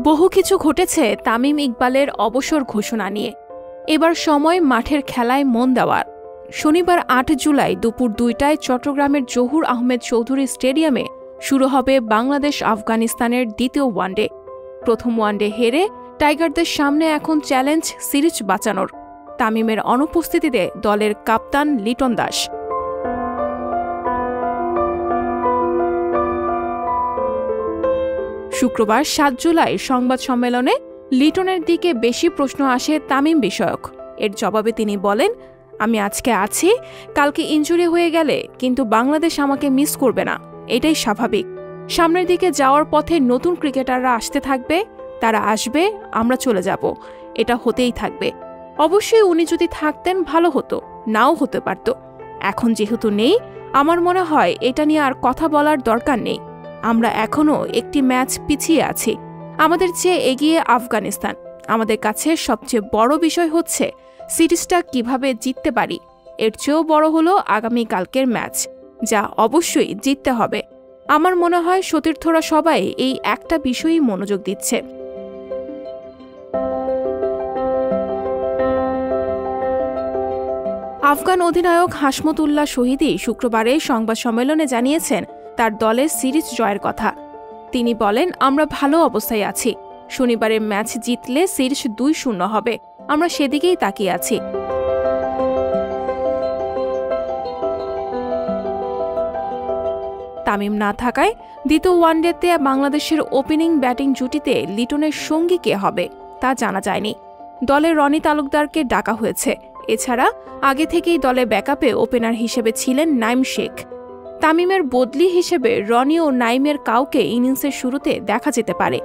বহু কিছু ঘটেছে তামিম ইকবালের অবসর ঘোষণা নিয়ে। এবার সময় মাঠের খেলায় মন দেওয়ার। শনিবার ৮ জুলাই দুপুর ২টায় চট্টগ্রামের জহুর আহমেদ চৌধুরী স্টেডিয়ামে শুরু হবে বাংলাদেশ আফগানিস্তানের দ্বিতীয় ওয়ানডে। প্রথম ওয়ানডে হেরে টাইগারদের সামনে এখন চ্যালেঞ্জ সিরিজ বাঁচানোর। তামিমের অনুপস্থিতিতে দলের কাপ্তান লিটন দাস। শুক্রবার ৭ জুলাই সংবাদ সম্মেলনে লিটনের দিকে বেশি প্রশ্ন আসে তামিম বিষয়ক। এর জবাবে তিনি বলেন, আমি আজকে আছি, কালকে ইনজুরি হয়ে গেলে কিন্তু বাংলাদেশ আমাকে মিস করবে না, এটাই স্বাভাবিক। সামনের দিকে যাওয়ার পথে নতুন ক্রিকেটাররা আসতে থাকবে, তারা আসবে, আমরা চলে যাব, এটা হতেই থাকবে। অবশ্যই উনি যদি থাকতেন ভালো হতো, নাও হতে পারত। এখন যেহেতু নেই, আমার মনে হয় এটা নিয়ে আর কথা বলার দরকার নেই। আমরা এখনও একটি ম্যাচ পিছিয়ে আছি, আমাদের চেয়ে এগিয়ে আফগানিস্তান। আমাদের কাছে সবচেয়ে বড় বিষয় হচ্ছে সিরিজটা কিভাবে জিততে পারি। এর চেয়েও বড় হলো আগামীকালকের ম্যাচ, যা অবশ্যই জিততে হবে। আমার মনে হয় সতীর্থরা সবাই এই একটা বিষয়েই মনোযোগ দিচ্ছে। আফগান অধিনায়ক হাসমতুল্লাহ শহীদই শুক্রবারে সংবাদ সম্মেলনে জানিয়েছেন তার দলের সিরিজ জয়ের কথা। তিনি বলেন, আমরা ভালো অবস্থায় আছি। শনিবারের ম্যাচ জিতলে সিরিজ ২-০ হবে, আমরা সেদিকেই তাকিয়ে আছি। তামিম না থাকায় দ্বিতীয় ওয়ানডেতে বাংলাদেশের ওপেনিং ব্যাটিং জুটিতে লিটনের সঙ্গী কে হবে তা জানা যায়নি। দলে রনি তালুকদারকে ডাকা হয়েছে। এছাড়া আগে থেকেই দলে ব্যাকআপে ওপেনার হিসেবে ছিলেন নাইম শেখ। তামিমের বদলি হিসেবে রনি ও নাইমের কাউকে ইনিংসের শুরুতে দেখা যেতে পারে।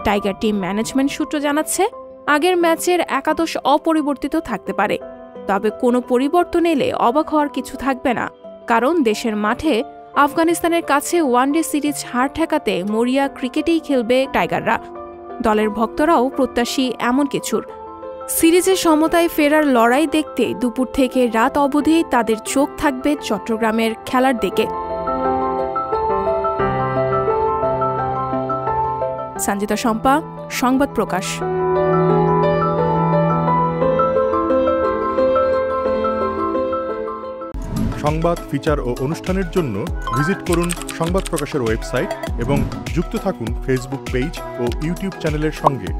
টাইগার টিম ম্যানেজমেন্ট সূত্র জানাচ্ছে, আগের ম্যাচের একাদশ অপরিবর্তিত থাকতে পারে। তবে কোনো পরিবর্তন এলে অবাক হওয়ার কিছু থাকবে না, কারণ দেশের মাঠে আফগানিস্তানের কাছে ওয়ানডে সিরিজ হার ঠেকাতে মরিয়া ক্রিকেটেই খেলবে টাইগাররা। দলের ভক্তরাও প্রত্যাশী এমন কিছুর। সিরিজের সমতায় ফেরার লড়াই দেখতে দুপুর থেকে রাত অবধি তাদের চোখ থাকবে চট্টগ্রামের খেলার দিকে। সঞ্জিতা শম্পা, সংবাদ প্রকাশ। সংবাদ, ফিচার ও অনুষ্ঠানের জন্য ভিজিট করুন সংবাদ প্রকাশের ওয়েবসাইট এবং যুক্ত থাকুন ফেসবুক পেজ ও ইউটিউব চ্যানেলের সঙ্গে।